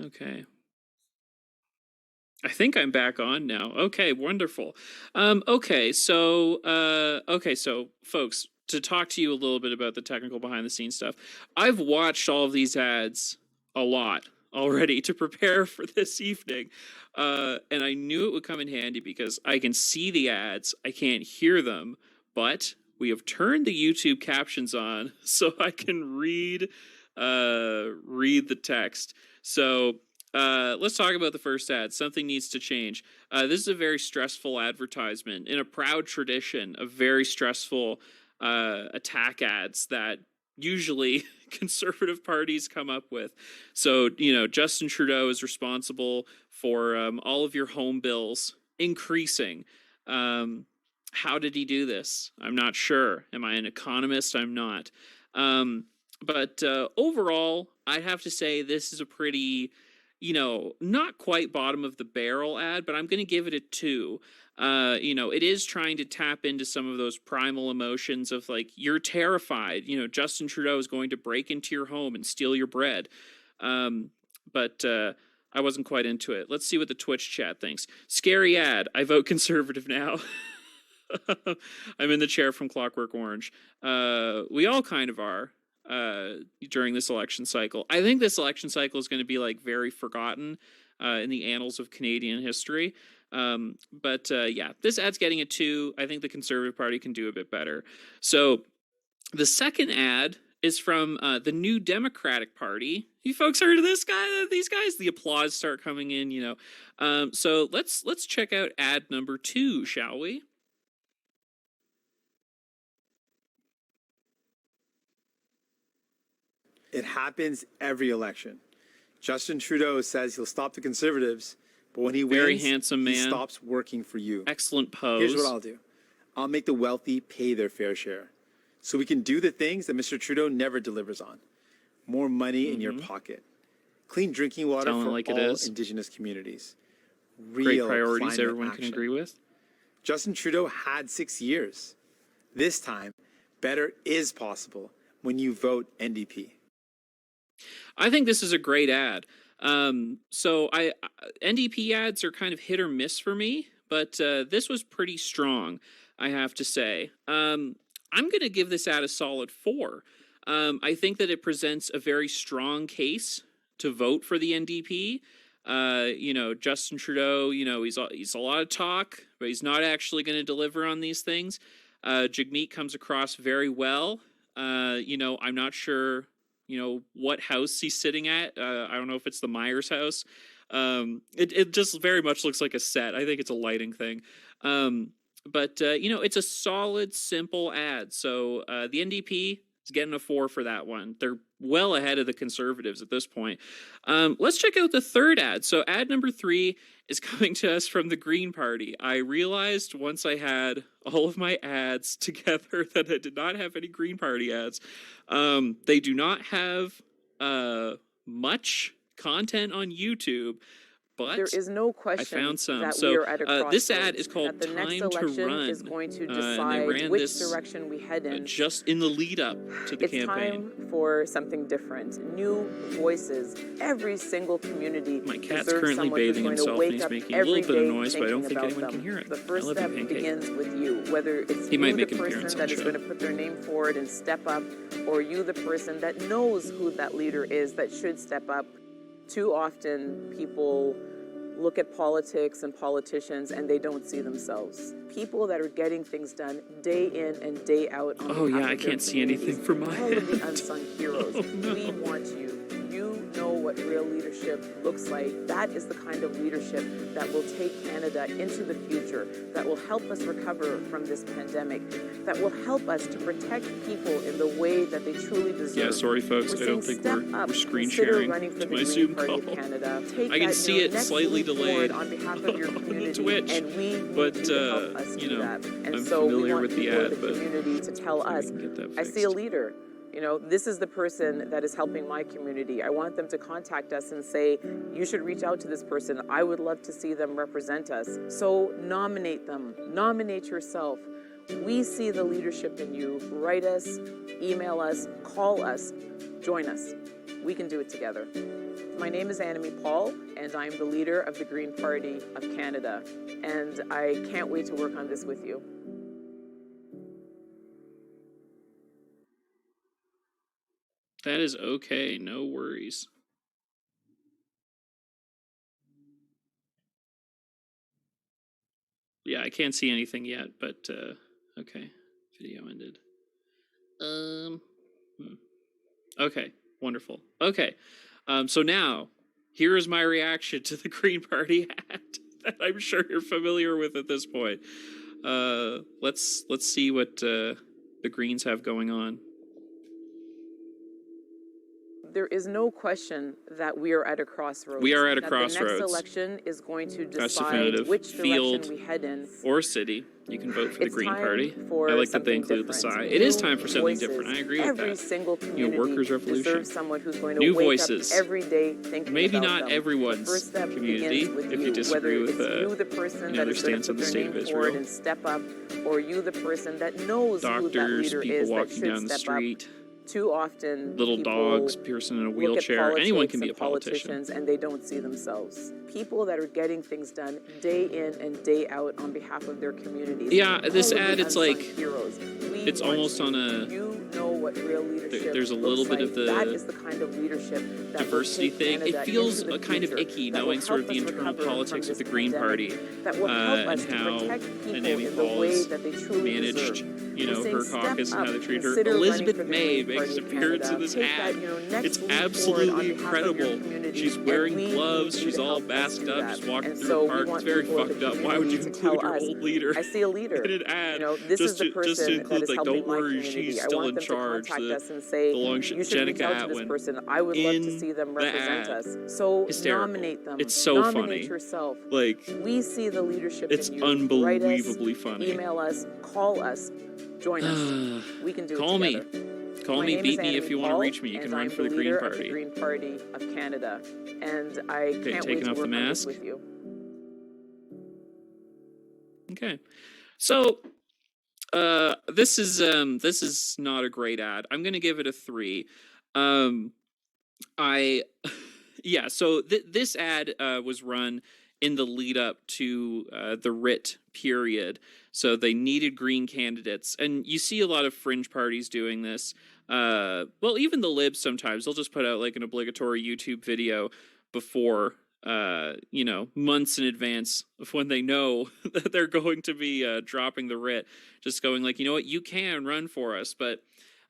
Okay. I think I'm back on now. Okay, wonderful. Okay, so folks, to talk to you a little bit about the technical behind the scenes stuff, I've watched all of these ads a lot already to prepare for this evening. And I knew it would come in handy because I can see the ads, I can't hear them, but we have turned the YouTube captions on so I can read the text. So let's talk about the first ad. Something needs to change. This is a very stressful advertisement in a proud tradition of very stressful attack ads that usually conservative parties come up with. So, Justin Trudeau is responsible for all of your home bills increasing. How did he do this? I'm not sure. Am I an economist? I'm not. But overall, I'd have to say this is a pretty, not quite bottom of the barrel ad, but I'm going to give it a 2. It is trying to tap into some of those primal emotions of like, you're terrified, Justin Trudeau is going to break into your home and steal your bread. But I wasn't quite into it. Let's see what the Twitch chat thinks. Scary ad. I vote conservative now. I'm in the chair from Clockwork Orange. We all kind of are. During this election cycle, I think this election cycle is going to be like very forgotten in the annals of Canadian history. But this ad's getting a 2. I think the Conservative Party can do a bit better. So the second ad is from the New Democratic Party. You folks heard of this guy? These guys? The applause start coming in. So let's check out ad number 2, shall we? It happens every election. Justin Trudeau says he'll stop the Conservatives, but when he Very wins, handsome man. He stops working for you. Excellent pose. Here's what I'll do. I'll make the wealthy pay their fair share, so we can do the things that Mr. Trudeau never delivers on. More money in your pocket. Clean drinking water for all Indigenous communities. Real great priorities everyone action. can agree with. Justin Trudeau had 6 years. This time, better is possible when you vote NDP. I think this is a great ad. NDP ads are kind of hit or miss for me, but this was pretty strong, I have to say. I'm going to give this ad a solid 4. I think that it presents a very strong case to vote for the NDP. Justin Trudeau, he's a lot of talk, but he's not actually going to deliver on these things. Jagmeet comes across very well. I'm not sure what house he's sitting at. I don't know if it's the Myers house. It just very much looks like a set. I think it's a lighting thing. But it's a solid, simple ad. So the NDP is getting a 4 for that one. They're well ahead of the Conservatives at this point. Let's check out the third ad. So ad number 3 is coming to us from the Green Party. I realized once I had all of my ads together that I did not have any Green Party ads. They do not have much content on YouTube, but there is no question I found some. that so we are at a this ad is called the next Time to election Run. is going to And they decide ran which this direction we head in. just in the lead up to the It's campaign. time for something different, new voices. Every single community My cat's deserves currently someone who's bathing going to himself, and wake he's up making a every little bit of day noise, but I don't thinking think about anyone can them. hear it. The I first love you, step Pancake. begins with you, whether it's He you, might the make an person appearance on that the is show. going to put their name forward and step up, or you, the person that knows who that leader is that should step up. Too often, people look at politics and politicians and they don't see themselves. People that are getting things done day in and day out on Oh behalf yeah, I of their can't see anything communities. from my All of the end. unsung heroes. Oh, no. We want you. You know what real leadership looks like. That is the kind of leadership that will take Canada into the future, that will help us recover from this pandemic, that will help us to protect people in the way that they truly deserve. Yeah, sorry folks, I don't think we're screen sharing to my Zoom call. Canada. Take I can that, see it next slightly leap delayed forward on behalf of your on the community, Twitch, and we but, need you to help us do that. And I'm so we familiar want with the people in ad, the but community to tell hopefully we us, can get that I see a fixed. leader. This is the person that is helping my community. I want them to contact us and say, you should reach out to this person. I would love to see them represent us. So nominate them. Nominate yourself. We see the leadership in you. Write us, email us, call us, join us. We can do it together. My name is Annamie Paul, and I'm the leader of the Green Party of Canada, and I can't wait to work on this with you. That is okay, no worries. Yeah, I can't see anything yet, but okay. Video ended. Okay, wonderful. Okay. So now, here is my reaction to the Green Party hat that I'm sure you're familiar with at this point. Let's see what the Greens have going on. There is no question that we are at a crossroads. We are at a that crossroads. The next election is going to That's decide definitive. which Field direction we head in. Or city. You can vote for the Green Party. I like that they include the side. It is time for something different. I agree with that. Every single community workers' revolution. deserves someone who's going to New wake voices. up every day thinking Maybe about not them. everyone's The first step community, begins with if you disagree with whether it's you, the person their that is stance going on to the put state their of name forward Israel. and step up, or you, the person that knows who that Doctors, leader people is that walking should down the step street, up. Too often, little people dogs, person in a wheelchair. Anyone can be a politician. And they don't see themselves. People that are getting things done day in and day out on behalf of their communities. Yeah, this ad, it's like, heroes. it's almost on a... You know what real leadership There's a little bit of the that is the kind of leadership that diversity thing. It feels kind of icky knowing sort of the internal politics of the Green Party that will help us and how to protect people Annamie in the Paul way has that they truly managed, deserve. you know, We're her saying caucus step and how they up, treat her. consider running Elizabeth for the May Green makes Party an of appearance in Canada. this Take ad. that, you know, next It's leap forward on absolutely behalf of your incredible. community, She's and wearing we gloves. need you She's to all help us masked do up. that. She's walking And through so a we park. want It's very people of the fucked up. Why would you community to include tell your us, old leader I see a leader. in an ad? You know, this is the just to person include, that is like, helping don't my worry, community. she's I still want in them charge. to contact The us and say, you should reach Jenica out to this Atwin person. I would love to in see them the represent ad. us. So Hysterical. nominate them. It's so Nominate funny. yourself. Like, We see the leadership it's in you. Write us, unbelievably funny. email us, call us, join us. We can do Call it me. together. Call My me, name beat is me if Annamie you want to Paul, reach me. You can and run I'm for the the Green leader Party. of the Green Party of Canada, and I can't wait taking to off the work on mask. this with you. Okay, so this is not a great ad. I'm gonna give it a 3. Yeah. So this ad was run in the lead up to the writ period. So they needed Green candidates, and you see a lot of fringe parties doing this. Well, even the libs sometimes they'll just put out like an obligatory YouTube video before, you know, months in advance of when they know that they're going to be dropping the writ, just going like, you know what, you can run for us. But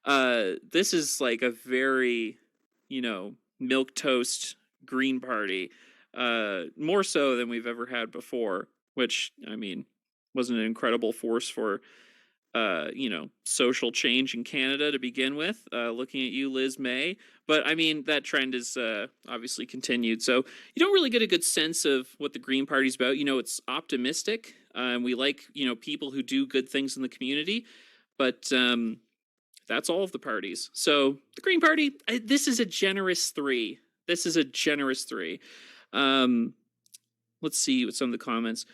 this is like a very, you know, milquetoast Green Party, more so than we've ever had before, which, I mean, was an incredible force for, you know, social change in Canada to begin with, looking at you, Liz May. But, I mean, that trend is obviously continued. So you don't really get a good sense of what the Green Party's about. You know, it's optimistic, and we like, you know, people who do good things in the community. But that's all of the parties. So the Green Party, this is a generous 3. This is a generous 3. Let's see what some of the comments.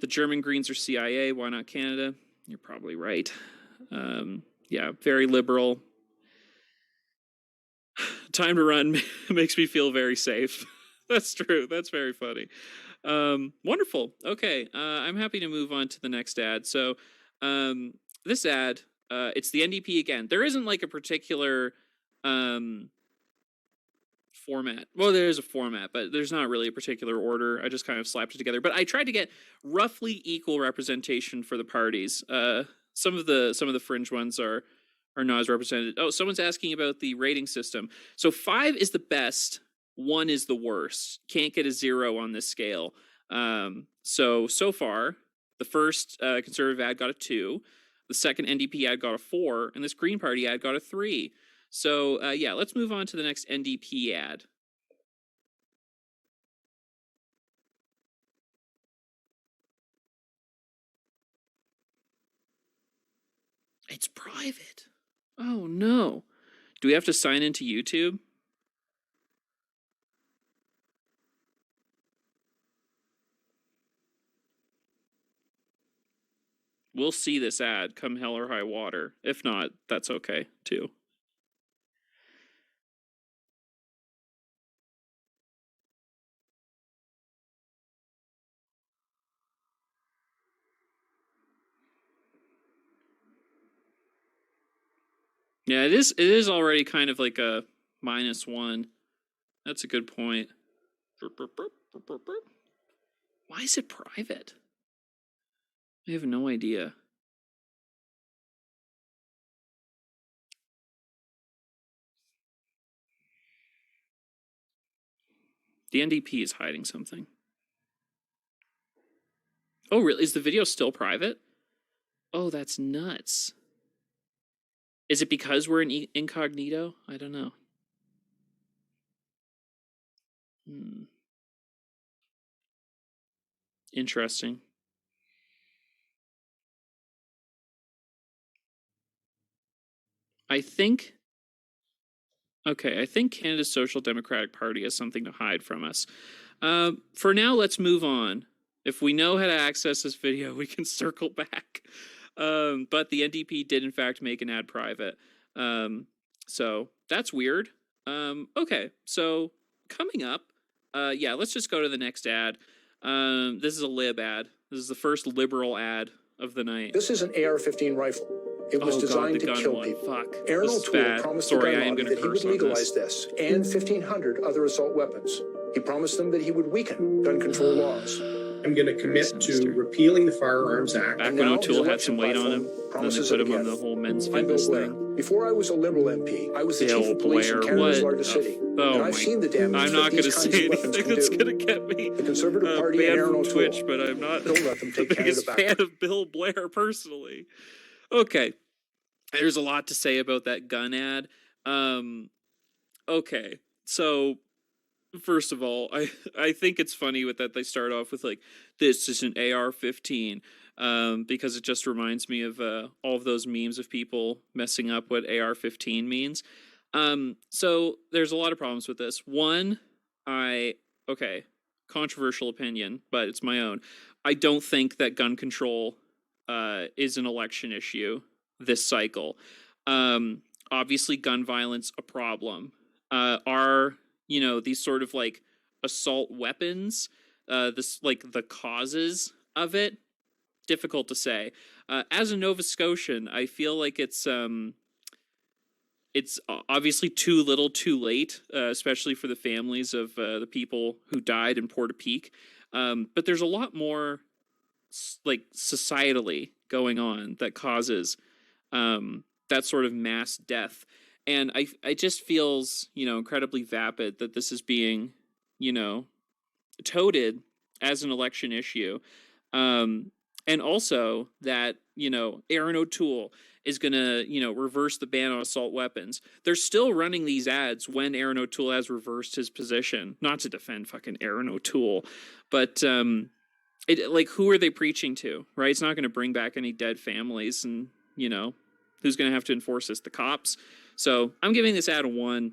The German Greens are CIA. Why not Canada? You're probably right. Yeah, very liberal. Time to run makes me feel very safe. That's true. That's very funny. Wonderful. Okay, I'm happy to move on to the next ad. So this ad, it's the NDP again. There isn't like a particular format. Well, there is a format, but there's not really a particular order. I just kind of slapped it together. But I tried to get roughly equal representation for the parties. Some of the fringe ones are not as represented. Oh, someone's asking about the rating system. So 5 is the best, 1 is the worst. Can't get a 0 on this scale. So far, the first Conservative ad got a 2, the second NDP ad got a 4, and this Green Party ad got a 3. So, yeah, let's move on to the next NDP ad. It's private. Oh, no. Do we have to sign into YouTube? we'll see this ad come hell or high water. If not, that's okay too. Yeah, it is already kind of like a -1. That's a good point. Why is it private? I have no idea. The NDP is hiding something. Oh, really? Is the video still private? Oh, that's nuts. Is it because we're in incognito? I don't know. Interesting. I think Canada's Social Democratic Party has something to hide from us. For now, let's move on. If we know how to access this video, we can circle back. But the NDP did, in fact, make an ad private. So that's weird. Okay, so coming up, yeah, let's just go to the next ad. This is a lib ad. This is the first liberal ad of the night. This is an AR-15 rifle. It was designed to kill people. Fuck. Aaron O'Toole promised the gun lobby that he would legalize this and 1,500 other assault weapons. He promised them that he would weaken gun control laws. I'm going to commit to repealing the Firearms Act. Back when O'Toole had some weight on him, then they put him on the whole men's fitness thing. Before I was a Liberal MP, I was the chief of police in Canada's largest city. Oh, I've seen the damage I'm not going to say anything that's going to get me the Conservative Party and banned Aaron from O'Toole. Twitch, but I'm not Don't let them the take Canada biggest back. fan of Bill Blair personally. Okay, there's a lot to say about that gun ad. Okay, so first of all, I think it's funny with that they start off with like, this is an AR-15, because it just reminds me of all of those memes of people messing up what AR-15 means. So there's a lot of problems with this. One, controversial opinion, but it's my own. I don't think that gun control is an election issue this cycle. Obviously, gun violence a problem. Are these sort of like assault weapons, this like the causes of it? Difficult to say. As a Nova Scotian, I feel like it's obviously too little, too late, especially for the families of the people who died in Portapique. But there's a lot more, like societally going on that causes that sort of mass death. And I just feels, incredibly vapid that this is being, touted as an election issue. And also that, Aaron O'Toole is going to, reverse the ban on assault weapons. They're still running these ads when Aaron O'Toole has reversed his position. Not to defend fucking Aaron O'Toole, but who are they preaching to, right? It's not going to bring back any dead families, and, who's going to have to enforce this? The cops. So I'm giving this ad a 1.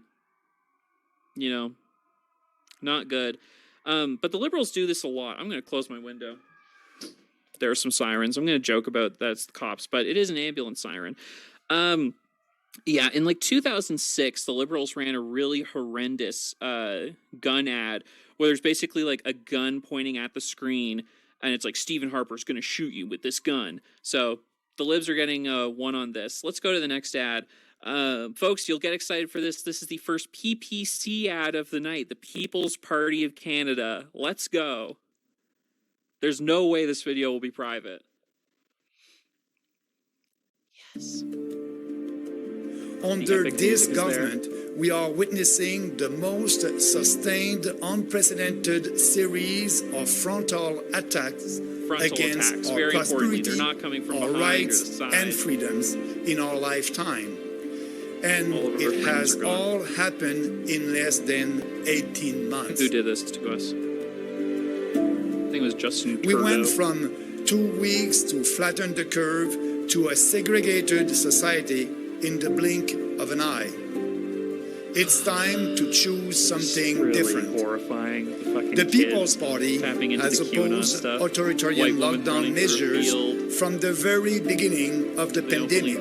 Not good. But the Liberals do this a lot. I'm going to close my window. There are some sirens. I'm going to joke about that's the cops, but it is an ambulance siren. Yeah, in like 2006, the Liberals ran a really horrendous gun ad where there's basically like a gun pointing at the screen, and it's like, Stephen Harper's going to shoot you with this gun. So the Libs are getting 1 on this. Let's go to the next ad. Folks, you'll get excited for this. This is the first PPC ad of the night, the People's Party of Canada. Let's go. There's no way this video will be private. Yes. Under this government, we are witnessing the most sustained, unprecedented series of frontal attacks against our prosperity, our rights and freedoms in our lifetime. And it has all happened in less than 18 months. Who did this to us? I think it was Justin Trudeau. We went from 2 weeks to flatten the curve to a segregated society in the blink of an eye. It's time to choose something really different. Horrifying. The People's Party has opposed authoritarian lockdown measures from the very beginning of the pandemic.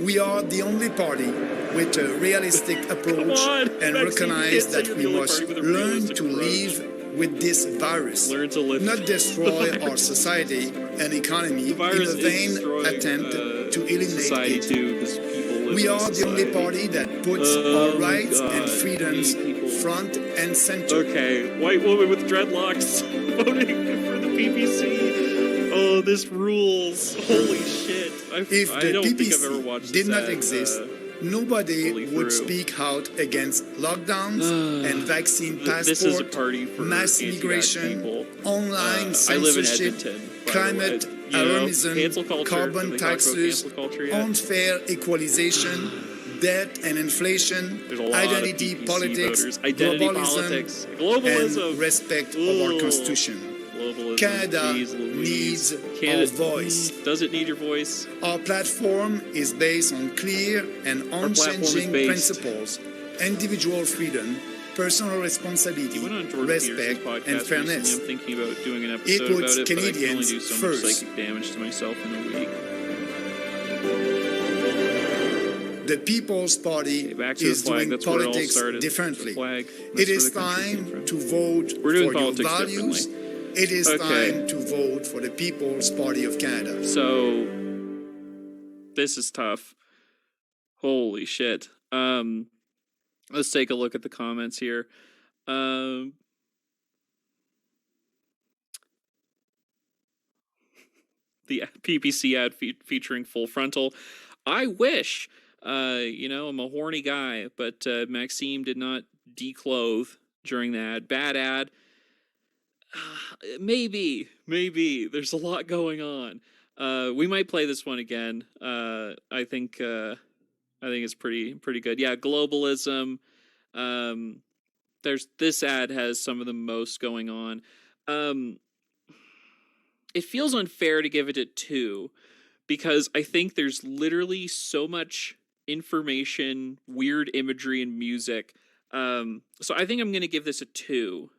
We are the only party with a realistic approach and recognize that we must learn to live with this virus, not destroy our society and economy in a vain attempt to eliminate it. We are the only party that puts our rights and freedoms front and center. Okay, white woman with dreadlocks voting for the PPC. Oh, this rules. Holy shit. If the don't think I've ever PPC watched did not ad, exist, nobody would through. speak out against lockdowns and vaccine This is a passport, party for mass anti-vax immigration, people. online I live in censorship, Edmonton, by the climate way. You know, alarmism, cancel culture. Have carbon they talked about taxes, cancel culture yet? unfair equalization, debt and inflation, There's a lot identity of PPC politics, voters. Identity politics, globalism, and respect of our constitution. Globalism. Canada Jeez Louise. needs Canada, our voice. Does it need your voice? Our platform is based on clear and unchanging principles: individual freedom, personal responsibility, He went on Jordan Peterson's respect, podcast and fairness. recently. I'm thinking about doing an It episode puts about it, but I can only Canadians do so first. much psychic damage to myself in a week. The People's Party Back to is the flag. doing That's where it all politics started. differently. The flag. It That's is where the country came time from. to vote We're doing for your politics values. differently. It is Okay. time to vote for the People's Party of Canada. So this is tough. Holy shit. Let's take a look at the comments here. The PPC ad featuring full frontal. I wish. I'm a horny guy, but Maxime did not declothe during the ad. Bad ad. Maybe. There's a lot going on. We might play this one again. I think it's pretty good. Yeah, globalism. This ad has some of the most going on. It feels unfair to give it a 2 because I think there's literally so much information, weird imagery, and music. So I think I'm going to give this a 2.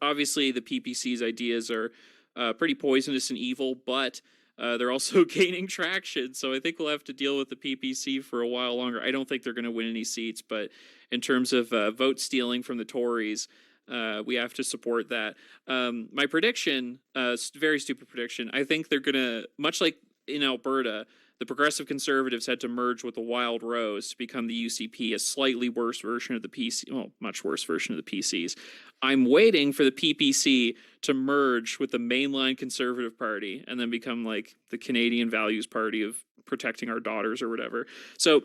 Obviously, the PPC's ideas are pretty poisonous and evil, but they're also gaining traction. So I think we'll have to deal with the PPC for a while longer. I don't think they're going to win any seats, but in terms of vote stealing from the Tories, we have to support that. My prediction, very stupid prediction, I think they're going to, much like in Alberta, the Progressive Conservatives had to merge with the Wild Rose to become the UCP, a slightly worse version of the PC, well, much worse version of the PCs. I'm waiting for the PPC to merge with the mainline Conservative Party and then become like the Canadian Values Party of protecting our daughters or whatever. So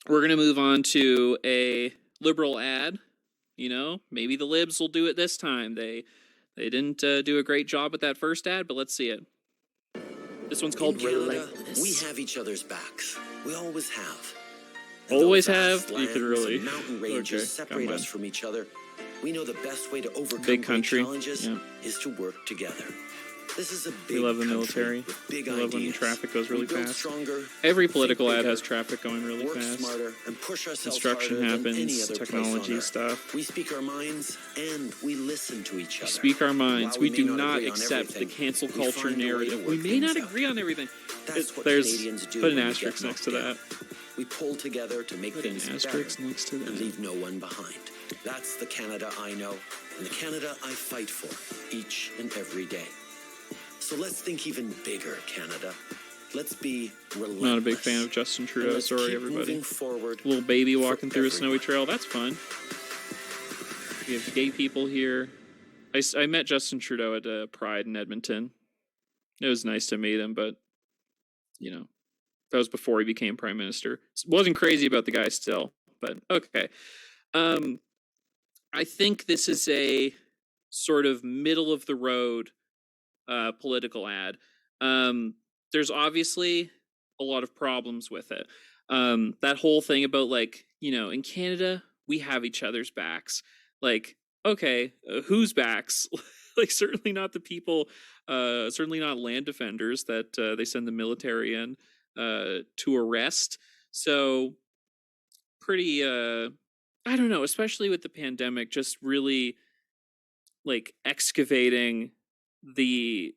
we're going to move on to a Liberal ad. You know, maybe the Libs will do it this time. They didn't do a great job with that first ad, but let's see it. This one's called Relentless. We have each other's backs. We always have. Always have? You could really. Mountain ranges separate us from each other. We know the best way to overcome big country challenges is to work together. This is a big we love the military. We love when traffic goes really fast. Every political ad has traffic going really fast. And push Construction happens, technology stuff. We speak our minds and we listen to each other. Speak our minds. We do not accept the cancel culture narrative. We may not agree on everything. Put an asterisk next to that. We pull together to make things better and leave no one behind. That's the Canada I know and the Canada I fight for each and every day. So let's think even bigger, Canada. Let's be relentless. Not a big fan of Justin Trudeau. Sorry, everybody. Little baby walking through a snowy trail. That's fun. We have gay people here. I met Justin Trudeau at Pride in Edmonton. It was nice to meet him, but, you know, that was before he became Prime Minister. Wasn't crazy about the guy still, but okay. I think this is a sort of middle of the road political ad. There's obviously a lot of problems with it. That whole thing about, like, you know, in Canada, we have each other's backs. Like, okay, whose backs? Like, certainly not the people, certainly not land defenders that they send the military in to arrest. So pretty I don't know, especially with the pandemic, just really like excavating the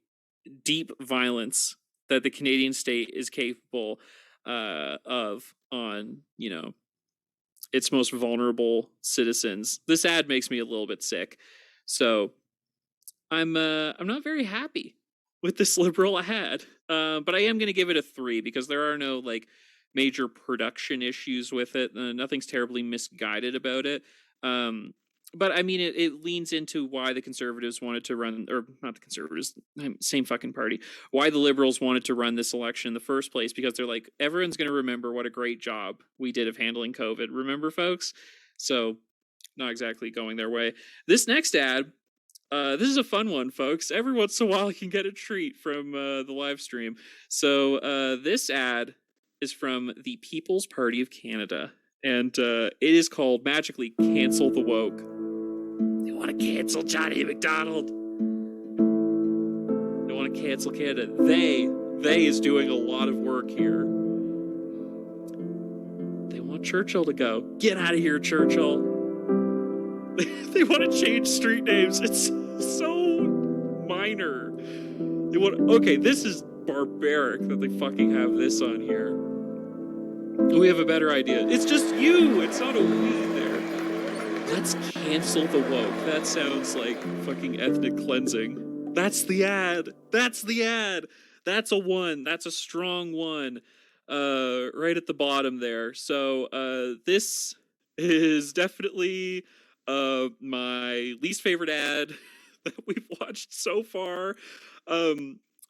deep violence that the Canadian state is capable of on, you know, its most vulnerable citizens. This ad makes me a little bit sick. So I'm not very happy with this liberal ad. But I am going to give it a 3 because there are no like major production issues with it. Nothing's terribly misguided about it. But I mean, it leans into why the Conservatives wanted to run, or not the Conservatives, same fucking party, why the Liberals wanted to run this election in the first place, because they're like, everyone's going to remember what a great job we did of handling COVID. Remember, folks? So not exactly going their way. This next ad, this is a fun one, folks. Every once in a while, I can get a treat from the live stream. So this ad is from the People's Party of Canada, and it is called magically "Cancel the Woke." They want to cancel Johnny MacDonald. They want to cancel Canada. They is doing a lot of work here. They want Churchill to go. Get out of here, Churchill. They want to change street names. It's so minor. They want. Okay, this is barbaric that they fucking have this on here. We have a better idea. It's just you. It's not a we there. Let's cancel the woke. That sounds like fucking ethnic cleansing. That's the ad. That's the ad. That's a 1. That's a strong 1. Right at the bottom there. So this is definitely my least favorite ad that we've watched so far.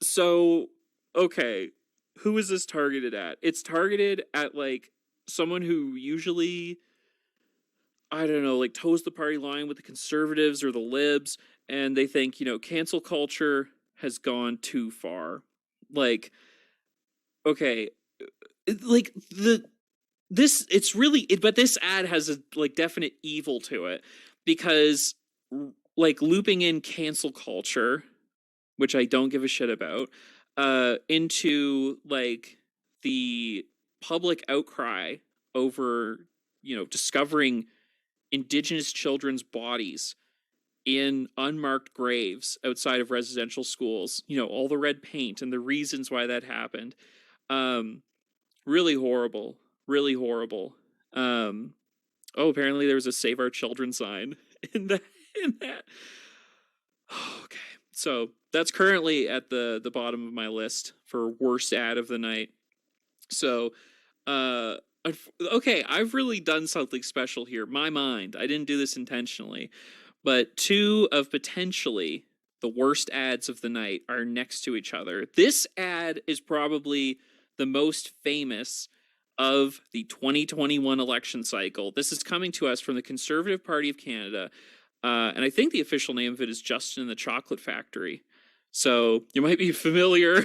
So okay, who is this targeted at? It's targeted at like someone who usually, I don't know, like toes the party line with the Conservatives or the Libs, and they think, you know, cancel culture has gone too far. Like, okay, like it's really, but this ad has a like definite evil to it, because like looping in cancel culture, which I don't give a shit about, into like the public outcry over, you know, discovering Indigenous children's bodies in unmarked graves outside of residential schools, you know, all the red paint and the reasons why that happened. Really horrible. Really horrible. Oh, apparently there was a Save Our Children sign in that. Okay. So that's currently at the bottom of my list for worst ad of the night. So, okay, I've really done something special here. My mind. I didn't do this intentionally. But 2 of potentially the worst ads of the night are next to each other. This ad is probably the most famous of the 2021 election cycle. This is coming to us from the Conservative Party of Canada. And I think the official name of it is Justin and the Chocolate Factory. So you might be familiar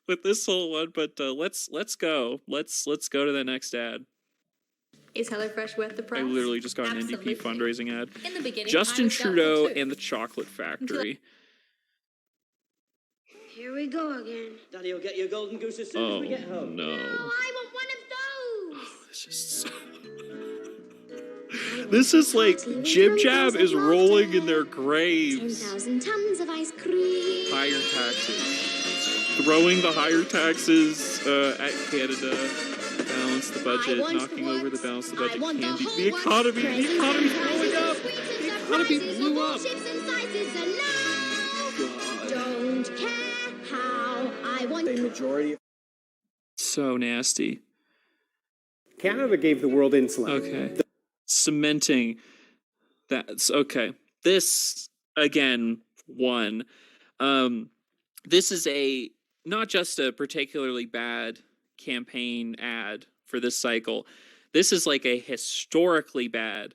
with this whole one, but let's go. Let's go to the next ad. Is HelloFresh worth the price? I literally just got an Absolutely. NDP fundraising ad. In the beginning, Justin I was doubtful Trudeau too. and the Chocolate Factory. Here we go again. Daddy will get you a golden goose as soon as we get home. No. Oh, I want one of those. This is so... This is like Jib Jab is rolling in their graves. 10,000 tons of ice cream. Higher taxes. Throwing the higher taxes at Canada. Balance the budget. Knocking over the balance of the budget. Candy. The economy's blowing up. The economy blew up. Don't care how I want a majority. So nasty. Canada gave the world insulin. Okay. Cementing that's okay. This again, 1. This is a not just a particularly bad campaign ad for this cycle. This is like a historically bad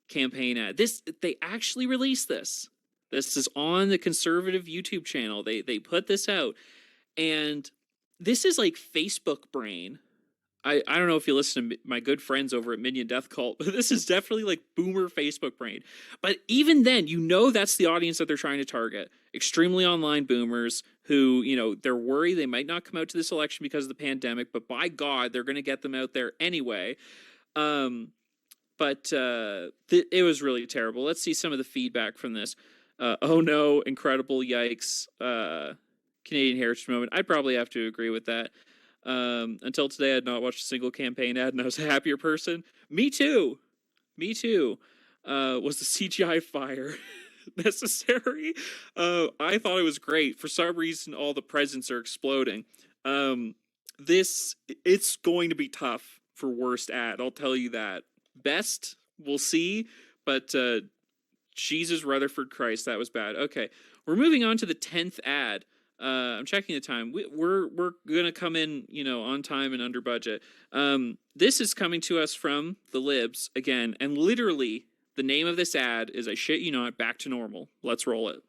campaign ad. They actually released this. This is on the Conservative YouTube channel. They put this out, and this is like Facebook brain. I don't know if you listen to my good friends over at Minion Death Cult, but this is definitely like boomer Facebook brain. But even then, you know that's the audience that they're trying to target. Extremely online boomers who, you know, they're worried they might not come out to this election because of the pandemic, but by God, they're going to get them out there anyway. But it was really terrible. Let's see some of the feedback from this. Oh no, incredible, yikes. Canadian Heritage Moment. I'd probably have to agree with that. Until today, I had not watched a single campaign ad, and I was a happier person. Me too. Was the CGI fire necessary? I thought it was great. For some reason, all the presents are exploding. It's going to be tough for worst ad. I'll tell you that. Best, we'll see. But Jesus Rutherford Christ, that was bad. Okay, we're moving on to the 10th ad. I'm checking the time. We're gonna come in, on time and under budget. This is coming to us from the Libs again, and literally the name of this ad is, I shit you not, Back to Normal. Let's roll it.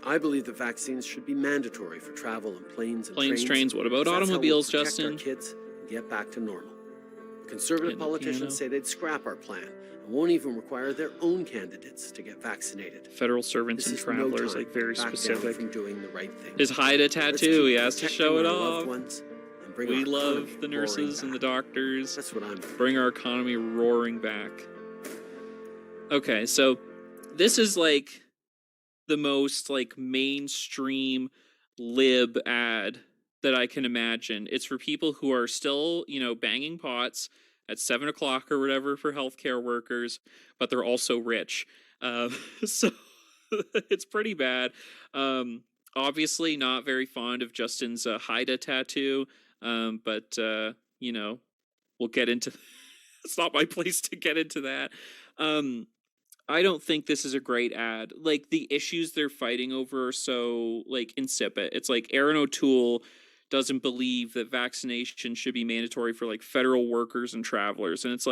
I believe that vaccines should be mandatory for travel on planes and trains. What about automobiles, Justin? Our kids and get back to normal. Conservative politicians say they'd scrap our plan and won't even require their own candidates to get vaccinated. Federal servants and travelers, very specific. From doing the right thing. His Haida tattoo, he has to show it off. We love the nurses and the doctors. That's what I'm. Bring our economy roaring back. Okay, so this is the most mainstream lib ad that I can imagine. It's for people who are still, banging pots at 7 o'clock or whatever for healthcare workers, but they're also rich. So it's pretty bad. Obviously not very fond of Justin's Haida tattoo, but we'll get into it's not my place to get into that. I don't think this is a great ad. The issues they're fighting over are so insipid. It's Aaron O'Toole doesn't believe that vaccination should be mandatory for federal workers and travelers. And it's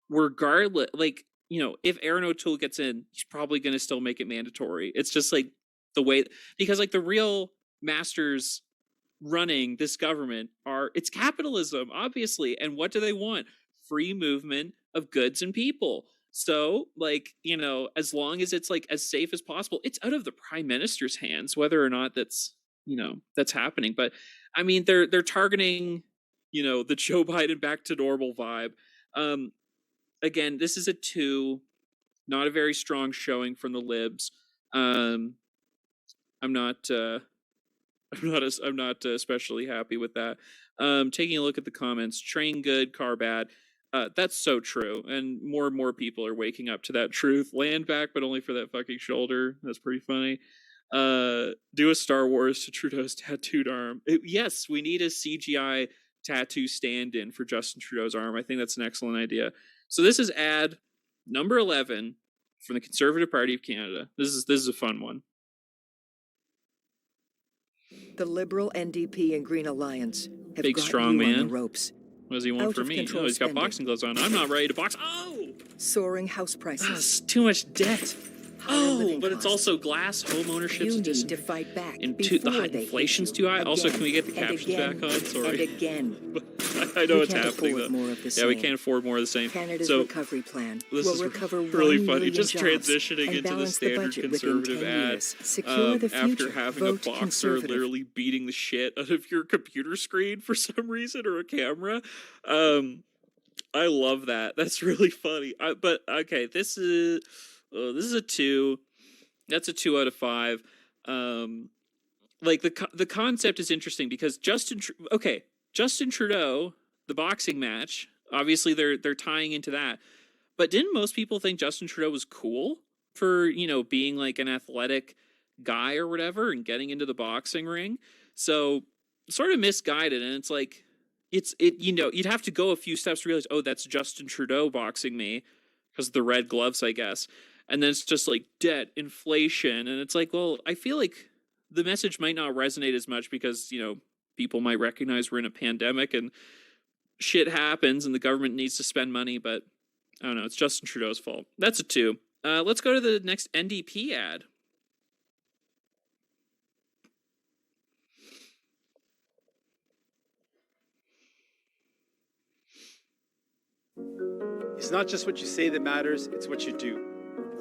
regardless, if Aaron O'Toole gets in, he's probably going to still make it mandatory. It's just the way, because the real masters running this government it's capitalism, obviously. And what do they want? Free movement of goods and people. So, as long as it's as safe as possible, it's out of the prime minister's hands, whether or not that's happening. But I mean, they're targeting, the Joe Biden back to normal vibe. Again, this is a 2, not a very strong showing from the Libs. I'm not especially happy with that. Taking a look at the comments, train good, car bad. That's so true, and more people are waking up to that truth. Land back, but only for that fucking shoulder. That's pretty funny. Do a Star Wars to Trudeau's tattooed arm. Yes, we need a CGI tattoo stand-in for Justin Trudeau's arm. I think that's an excellent idea. So this is ad number 11 from the Conservative Party of Canada. This is a fun one. The Liberal, NDP, and Green Alliance have big got strong you man. On the ropes. What does he want from me? Oh, he's got boxing gloves on. I'm not ready to box. Oh! Soaring house prices. That's too much debt. Oh, but it's also glass. Home ownership's need to fight back. The inflation's too high. Also, can we get the captions back on? Sorry. And again. I know what's happening though. Yeah, we can't afford more of the same. Canada's recovery plan will recover really funny. Just transitioning into the standard conservative ad after having a boxer literally beating the shit out of your computer screen for some reason or a camera. I love that. That's really funny. But okay, this is a 2. That's a 2 out of 5. The concept is interesting because Justin Trudeau, the boxing match, obviously they're tying into that. But didn't most people think Justin Trudeau was cool for, being an athletic guy or whatever and getting into the boxing ring? So sort of misguided, and it's you'd have to go a few steps to realize, oh, that's Justin Trudeau boxing me because of the red gloves, I guess. And then it's just debt, inflation. And it's well, I feel the message might not resonate as much because, people might recognize we're in a pandemic and shit happens and the government needs to spend money. But I don't know. It's Justin Trudeau's fault. That's a 2. Let's go to the next NDP ad. It's not just what you say that matters, it's what you do.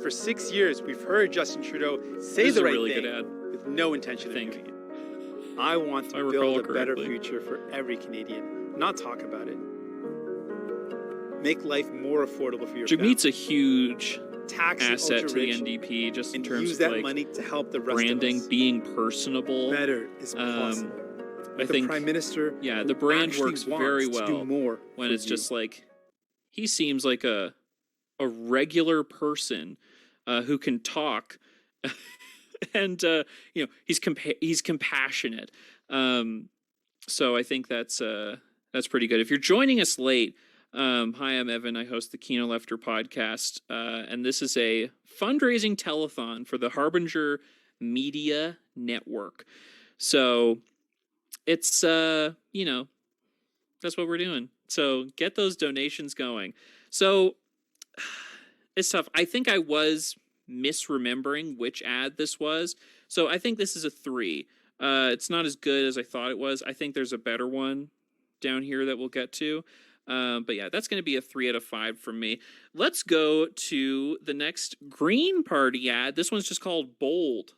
For 6 years, we've heard Justin Trudeau say the right thing with no intention of doing it. I want to build a better future for every Canadian, not talk about it. Make life more affordable for your Jagmeet's a huge tax asset to the NDP, just in terms of like money to help the rest branding, of us. being personable. Better is possible. I think Prime Minister, the brand works very well when it's just like he seems like a regular person who can talk, and he's compassionate. So I think that's pretty good. If you're joining us late, hi, I'm Evan. I host the Kino podcast, and this is a fundraising telethon for the Harbinger Media Network. So it's that's what we're doing. So get those donations going. So it's tough. I think I was misremembering which ad this was. So I think this is a 3. It's not as good as I thought it was. I think there's a better one down here that we'll get to. But yeah, that's going to be a 3 out of 5 from me. Let's go to the next Green Party ad. This one's just called Bold.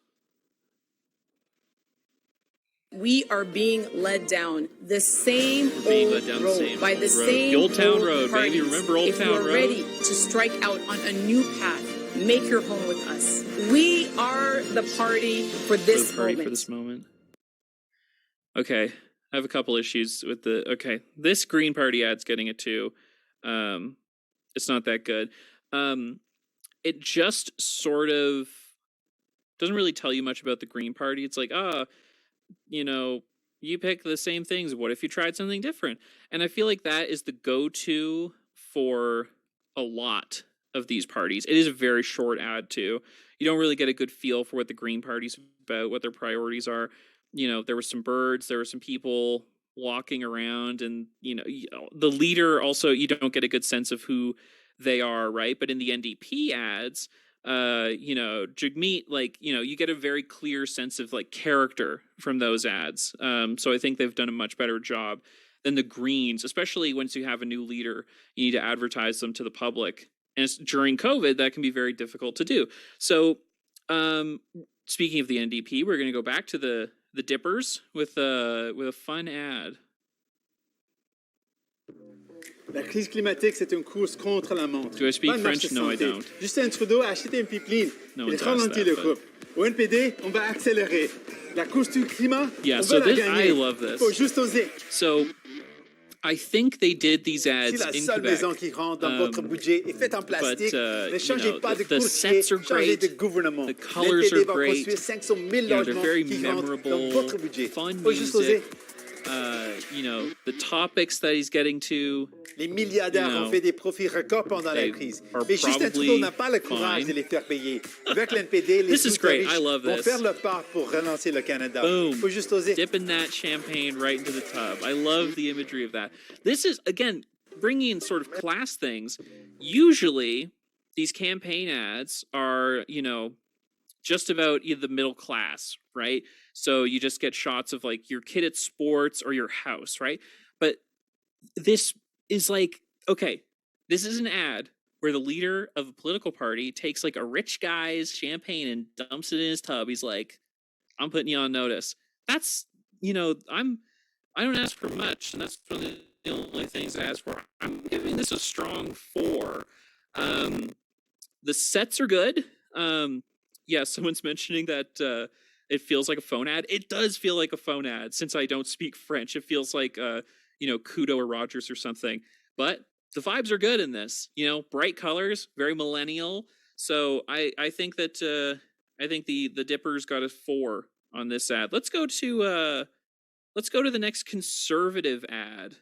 We are being led down the same old road by the same Old Town Road, parties. baby. Remember Old Town Road? If you're ready to strike out on a new path, make your home with us. We are the party for this moment. Okay, I have a couple issues with this Green Party ad's getting a 2. It's not that good. It just sort of doesn't really tell you much about the Green Party. It's like, you pick the same things. What if you tried something different? And I feel like that is the go-to for a lot of these parties. It is a very short ad, too. You don't really get a good feel for what the Green Party's about, what their priorities are. There were some birds, there were some people walking around, and, the leader also, you don't get a good sense of who they are, right? But in the NDP ads, Jagmeet, you get a very clear sense of character from those ads. So I think they've done a much better job than the Greens, especially once you have a new leader. You need to advertise them to the public. And during COVID, that can be very difficult to do. So speaking of the NDP, we're going to go back to the Dippers with a fun ad. La crise climatique, c'est une course contre la montre. Do I speak French? No, I don't. Justin Trudeau a acheté une pipeline. No Il ralentit le couple. Au NPD, on va accélérer. La course du climat, on va la gagner. I love this. Faut juste oser. So I think they did these ads in Quebec. La seule maison qui rentre dans votre budget est faite en plastique. Ne changez pas de the sets are great. De gouvernement. The colors are great. 500 000 they're very memorable. Fun music. The topics that he's getting to. Les milliardaires ont fait des profits records pendant la crise. Mais Justin Trudeau n'a pas le courage de les faire payer. Avec l'NPD, les riches vont faire leur part pour relancer le Canada. Boom. Faut juste oser. Dipping that champagne right into the tub. I love the imagery of that. This is, again, bringing in sort of class things. Usually, these campaign ads are, just about either the middle class, right? So you just get shots of your kid at sports or your house, right? But this is this is an ad where the leader of a political party takes a rich guy's champagne and dumps it in his tub. He's like, I'm putting you on notice. That's, I don't ask for much, and that's one of the only things I ask for. I'm giving this a strong 4. The sets are good. Someone's mentioning that it feels like a phone ad. It does feel like a phone ad since I don't speak French. It feels like Kudo or Rogers or something. But the vibes are good in this. Bright colors, very millennial. So I think that the Dippers got a 4 on this ad. Let's go to the next conservative ad.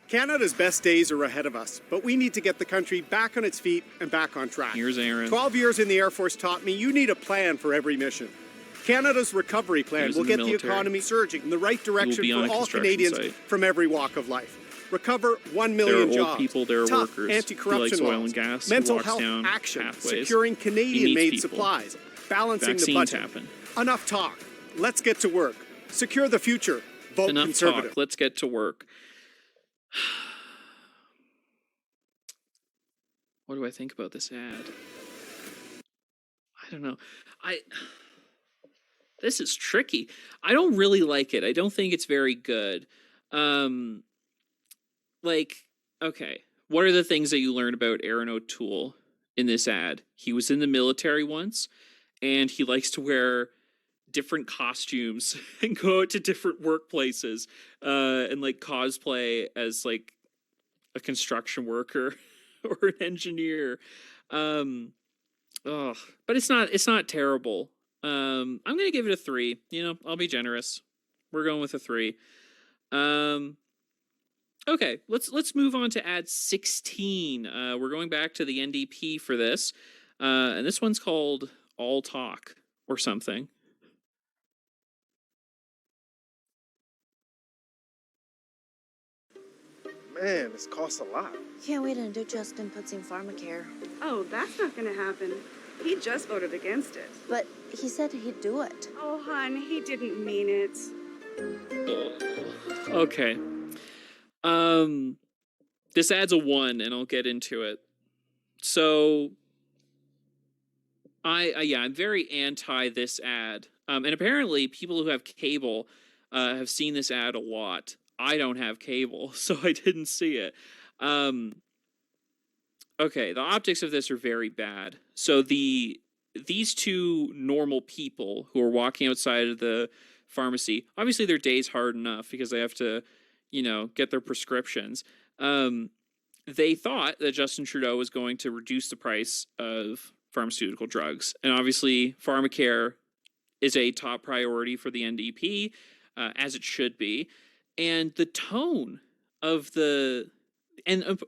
Canada's best days are ahead of us, but we need to get the country back on its feet and back on track. Here's Aaron. 12 years in the Air Force taught me you need a plan for every mission. Canada's recovery plan will get the economy surging in the right direction for all Canadians from every walk of life. Recover 1 million jobs. There are old people, there are tough workers. Anti-corruption oil laws, and gas. mental health action, pathways. securing Canadian-made supplies, balancing Vaccines the budget. happen. Enough talk. Let's get to work. Secure the future. Vote Enough Conservative. Talk. Let's get to work. What do I think about this ad? I don't know. This is tricky. I don't really like it. I don't think it's very good. like, okay, what are the things that you learn about Aaron O'Toole in this ad? He was in the military once, and he likes to wear different costumes and go out to different workplaces and like cosplay as like a construction worker or an engineer. But it's not terrible. I'm gonna give it a 3. You know, I'll be generous. We're going with a 3. Okay, let's move on to ad 16. We're going back to the NDP for this, and this one's called All Talk or something. Man, this costs a lot. Can't wait until Justin puts in pharmacare. Oh, that's not gonna happen. He just voted against it. But he said he'd do it. Oh, hon, he didn't mean it. Okay. This ad's a 1, and I'll get into it. So, I'm very anti this ad. And apparently, people who have cable have seen this ad a lot. I don't have cable, so I didn't see it. Okay, the optics of this are very bad. So these two normal people who are walking outside of the pharmacy, obviously their day's hard enough because they have to, get their prescriptions. They thought that Justin Trudeau was going to reduce the price of pharmaceutical drugs. And obviously, pharmacare is a top priority for the NDP, as it should be. And the tone of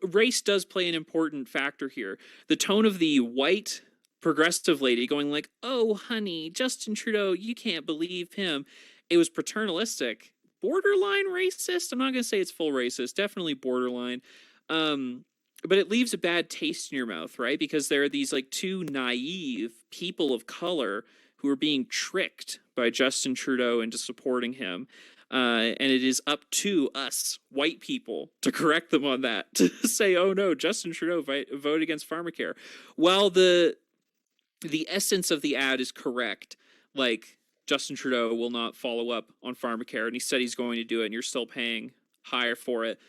race does play an important factor here. The tone of the white progressive lady going like, "Oh, honey, Justin Trudeau, you can't believe him." It was paternalistic, borderline racist. I'm not going to say it's full racist, definitely borderline. But it leaves a bad taste in your mouth, right? Because there are these like two naive people of color who are being tricked by Justin Trudeau into supporting him. And it is up to us, white people, to correct them on that. To say, oh no, Justin Trudeau voted against pharmacare. While the essence of the ad is correct, like Justin Trudeau will not follow up on pharmacare, and he said he's going to do it, and you're still paying higher for it.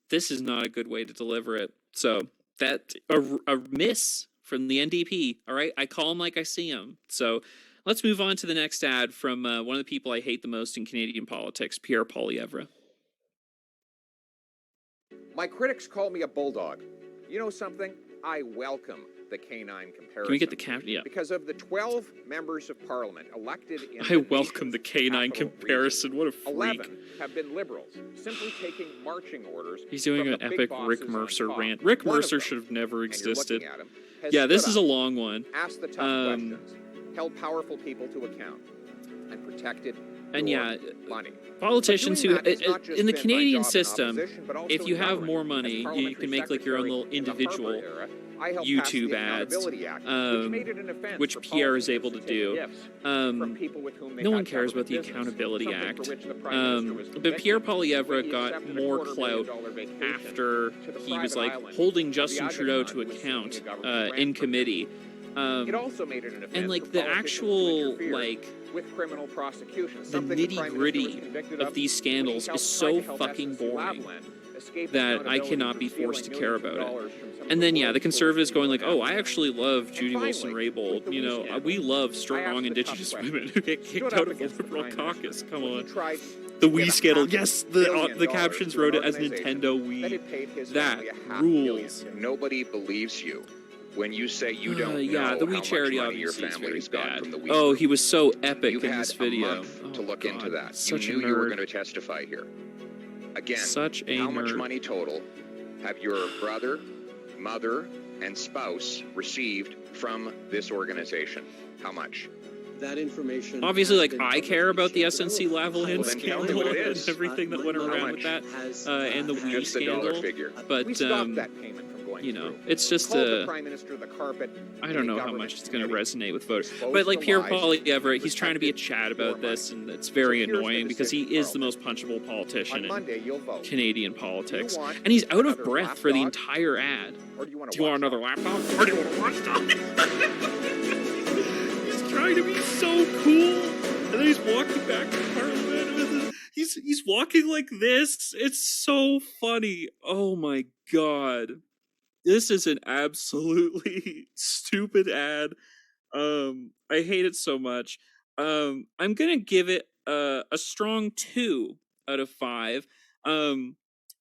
This is not a good way to deliver it. So that a miss from the NDP. All right, I call him like I see him. So let's move on to the next ad from one of the people I hate the most in Canadian politics, Pierre Poilievre. My critics call me a bulldog. You know something? I welcome the canine comparison. Can we get the yeah. Because of the 12 members of Parliament elected in I welcome the canine comparison. What a freak. 11 have been Liberals, simply taking marching orders. He's doing an epic Rick Mercer rant. Rick Mercer should have never existed. Yeah, this is a long one. Asked the tough questions, held powerful people to account, and protected money. Politicians who, in the Canadian system, if you have more money, you can make like your own little individual YouTube ads, which Pierre is able to do. No one cares about the Accountability Act. But Pierre Poilievre got more clout after he was like holding Justin Trudeau to account in committee. It also made it an offense and like the actual like with criminal prosecution, the nitty-gritty of these scandals is so fucking boring that I cannot be forced to care about it. And then the Conservatives going like, oh, I actually love Judy Wilson-Raybould. We love strong Indigenous women who get kicked out of the Liberal caucus. Come on. The Wii scandal. Yes, the captions wrote it as Nintendo Wii. That rules. Nobody believes you when you say you don't know the Wii how charity much money your obviously is family's very got bad. from the Wii. Oh, he was so epic in this video. You had a month to look into that. Such you a knew you were nerd. going to testify here. Again, Such a how much nerd. money total have your brother, mother, and spouse received from this organization? How much? That information. Obviously, like I care about the SNC Lavalin scandal tell me what it and is. everything that went around with that, and the Wii Just the dollar scandal. figure. But We stopped that payment from going it's just Called the Prime Minister the carpet. I don't know how much it's going to resonate with voters. But like Pierre Poilievre, he's trying to be a Chad about this, and it's very annoying because he is the most punchable politician in Canadian politics. And he's out of breath for the entire ad. Or do you want Do you want another laptop? Or do you want a watchdog? He's trying to be so cool. And then he's walking back to Parliament. And he's walking like this. It's so funny. Oh my god. This is an absolutely stupid ad. I hate it so much. I'm gonna give it a strong 2 out of 5.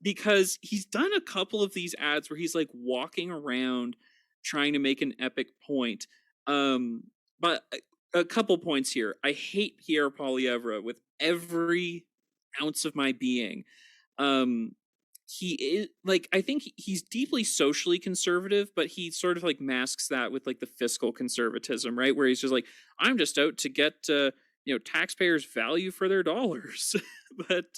Because he's done a couple of these ads where he's like walking around trying to make an epic point. But a couple points here. I hate Pierre Poilievre with every ounce of my being. He is like, I think he's deeply socially conservative, but he sort of like masks that with like the fiscal conservatism, right? Where he's just like, I'm just out to get taxpayers value for their dollars. But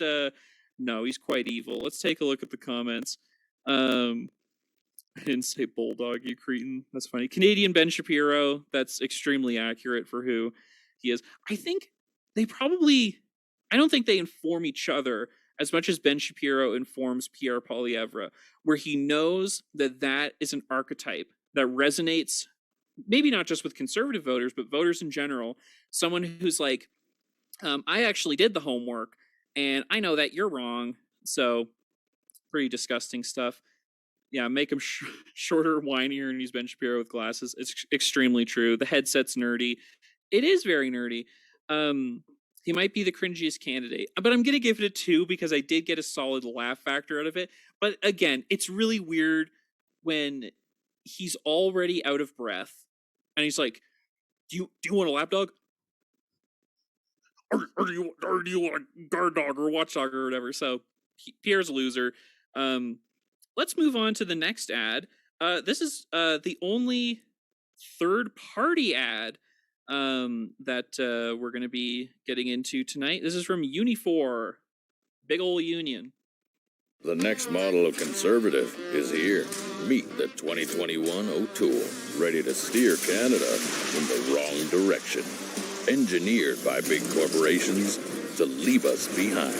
no, he's quite evil. Let's take a look at the comments. I didn't say bulldog, you cretin. That's funny. Canadian Ben Shapiro. That's extremely accurate for who he is. I don't think they inform each other as much as Ben Shapiro informs Pierre Poilievre, where he knows that is an archetype that resonates, maybe not just with conservative voters, but voters in general. Someone who's like, I actually did the homework, and I know that you're wrong. So, pretty disgusting stuff. Yeah, make him shorter, whinier, and he's Ben Shapiro with glasses. It's extremely true. The headset's nerdy. It is very nerdy. He might be the cringiest candidate, but I'm going to give it a 2 because I did get a solid laugh factor out of it. But again, it's really weird when he's already out of breath and he's like, do you want a lapdog? Or do you want a guard dog or a watchdog or whatever? So Pierre's a loser. Let's move on to the next ad. This is the only third-party ad that we're going to be getting into tonight. This is from Unifor, big ol' union. The next model of conservative is here. Meet the 2021 O'Toole, ready to steer Canada in the wrong direction. Engineered by big corporations to leave us behind.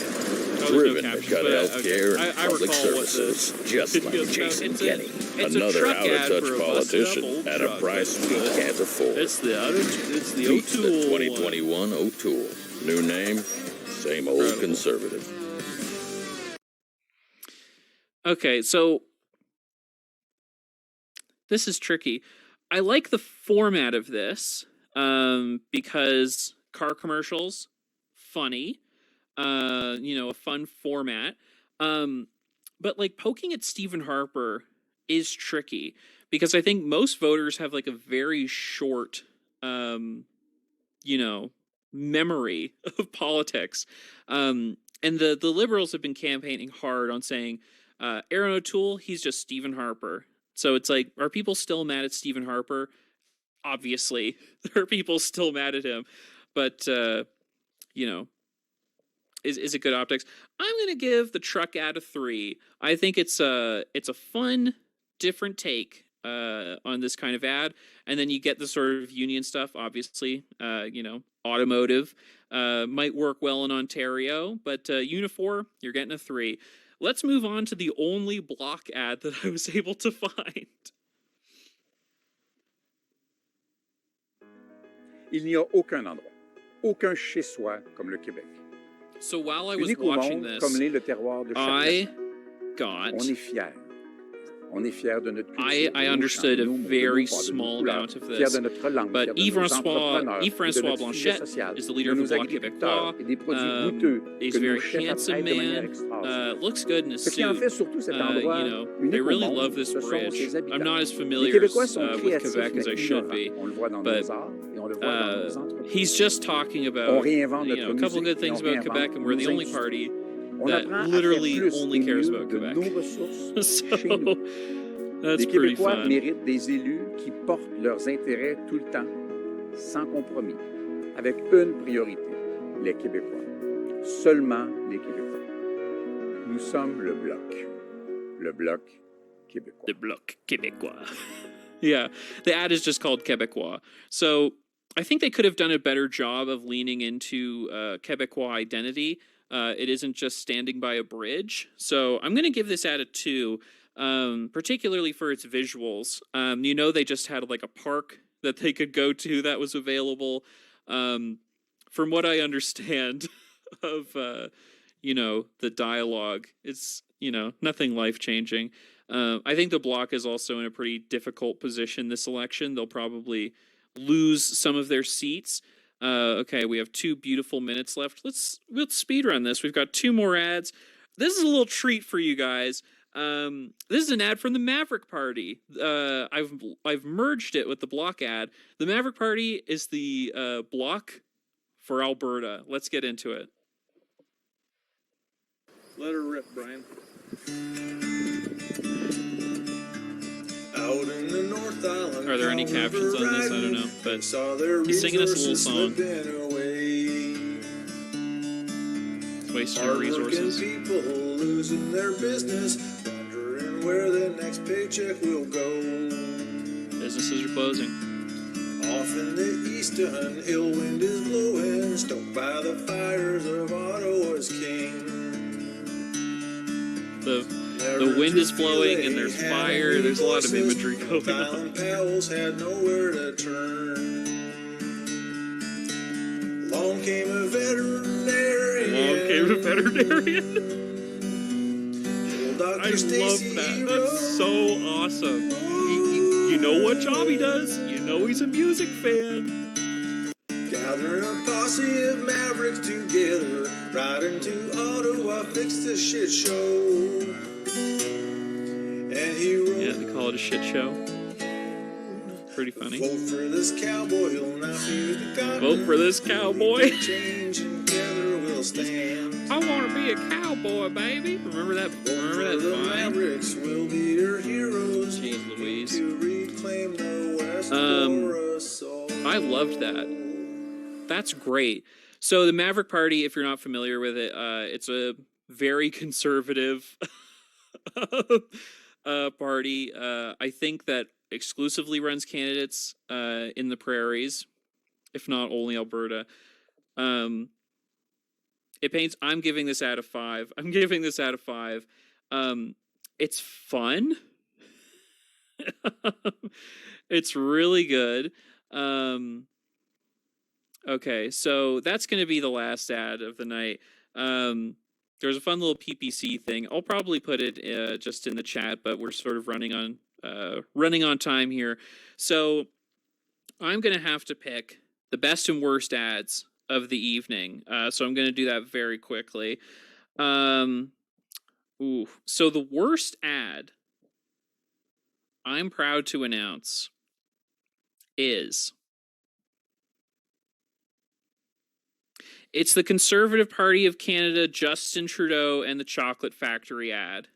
Driven to cut healthcare and public services, just like Jason Kenney, another out-of-touch politician at a price we can't afford. It's the Meet O'Toole. the 2021 O'Toole. New name, same old conservative. Okay, so this is tricky. I like the format of this because car commercials, funny. A fun format. But like poking at Stephen Harper is tricky because I think most voters have like a very short, memory of politics. And the Liberals have been campaigning hard on saying, Aaron O'Toole, he's just Stephen Harper. So it's like, are people still mad at Stephen Harper? Obviously, there are people still mad at him. But, Is it good optics? I'm gonna give the truck ad a 3. I think it's a fun, different take on this kind of ad, and then you get the sort of union stuff. Obviously, automotive might work well in Ontario, but Unifor, you're getting a 3. Let's move on to the only block ad that I was able to find. Il n'y a aucun endroit, aucun chez-soi comme le Québec. So while I was watching this, I got... I understood a very small amount of this, but Yves-François Blanchet is the leader of the Bloc Québécois. He's a very handsome man, looks good in his suit. They really love this bridge. I'm not as familiar with Quebec as I should be, but he's just talking about a couple of good things about Quebec, and we're the only party that literally only cares about Quebec. So, that's pretty fun. Les Québécois méritent des élus qui portent leurs intérêts tout le temps, sans compromis, avec une priorité, les Québécois. Seulement les Québécois. Nous sommes le Bloc Québécois. The Bloc Québécois. Yeah, the ad is just called Québécois. So I think they could have done a better job of leaning into Québécois identity. It isn't just standing by a bridge. So I'm going to give this ad a 2, particularly for its visuals. They just had like a park that they could go to that was available. From what I understand of, the dialogue. It's, nothing life-changing. I think the Bloc is also in a pretty difficult position this election. They'll probably lose some of their seats. Okay, we have 2 beautiful minutes left. Let's speed run this. We've got 2 more ads. This is a little treat for you guys. This is an ad from the Maverick Party. I've merged it with the Bloc ad. The Maverick Party is the Bloc for Alberta. Let's get into it. Let her rip, Brian. Out in the North Island. Are there any captions on this? I don't know, but he's singing us a little song. He's wasting our resources. People losing their business, wondering where the next paycheck will go. Businesses are closing. Off in the east, an ill wind is blowing, stoked by the fires of Ottawa's king. The wind is blowing and there's fire. There's a lot of imagery going on. Pals had nowhere to turn. Along came a veterinarian. I love that. That's so awesome. You know what job he does. You know he's a music fan. Gathering a posse of mavericks together, riding to Ottawa, fix the shit show. And he wrote, yeah, they call it a shit show. Pretty funny. Vote for this cowboy, he'll not be the Vote for this cowboy. Change and together we'll stand. I want to be a cowboy, baby. Remember that? Remember that the vine? Mavericks will be your heroes. Jeez Louise. To reclaim the West for us all. I loved that. That's great. So the Maverick Party, if you're not familiar with it, it's a very conservative party. I think that exclusively runs candidates in the prairies, if not only Alberta. It paints. I'm giving this out of 5. It's fun. It's really good. Okay, so that's going to be the last ad of the night. There's a fun little PPC thing. I'll probably put it just in the chat, but we're sort of running on time here. So I'm going to have to pick the best and worst ads of the evening. So I'm going to do that very quickly. So the worst ad I'm proud to announce is... it's the Conservative Party of Canada, Justin Trudeau, and the Chocolate Factory ad.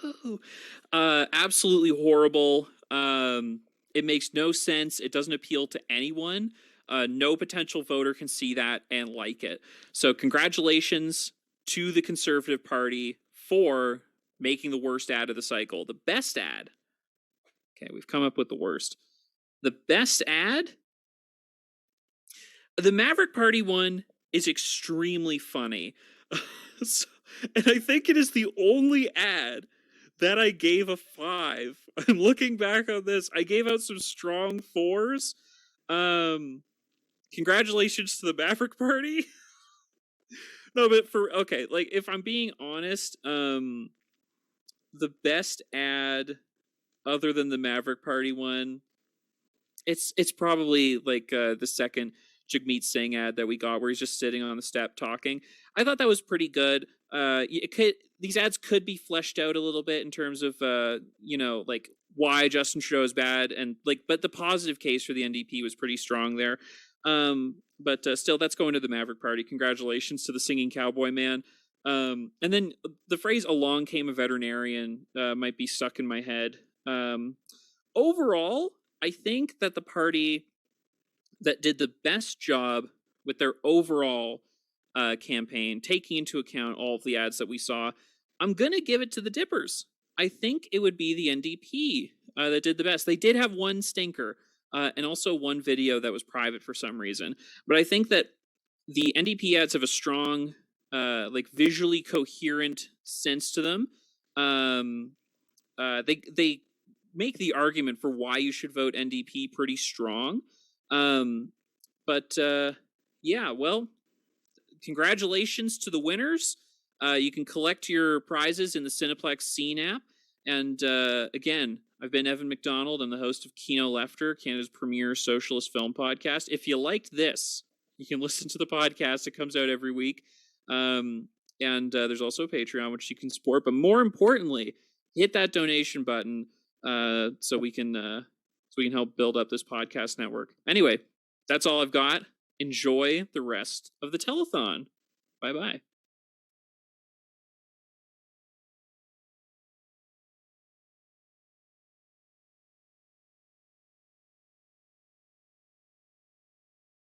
Yeah, absolutely horrible. It makes no sense. It doesn't appeal to anyone. No potential voter can see that and like it. So congratulations to the Conservative Party for making the worst ad of the cycle. The best ad. Okay, we've come up with the worst. The best ad? The Maverick Party one is extremely funny. And I think it is the only ad that I gave a 5. I'm looking back on this. I gave out some strong 4s. Congratulations to the Maverick Party. No, but if I'm being honest, the best ad other than the Maverick Party one, it's probably the second Jagmeet Singh ad that we got where he's just sitting on the step talking. I thought that was pretty good. These ads could be fleshed out a little bit in terms of why Justin Trudeau is bad and but the positive case for the NDP was pretty strong there. But still, that's going to the Maverick Party. Congratulations to the singing cowboy man. And then the phrase "along came a veterinarian" might be stuck in my head. Overall, I think that the party that did the best job with their overall campaign, taking into account all of the ads that we saw, I'm going to give it to the Dippers. I think it would be the NDP that did the best. They did have one stinker and also one video that was private for some reason. But I think that the NDP ads have a strong, visually coherent sense to them. They make the argument for why you should vote NDP pretty strong. congratulations to the winners. You can collect your prizes in the Cineplex Scene app. And again, I've been Evan MacDonald. I'm the host of Kino Lefter, Canada's premier socialist film podcast. If you liked this, you can listen to the podcast. It comes out every week. And there's also a Patreon, which you can support. But more importantly, hit that donation button so we can help build up this podcast network. Anyway, that's all I've got. Enjoy the rest of the telethon. Bye-bye.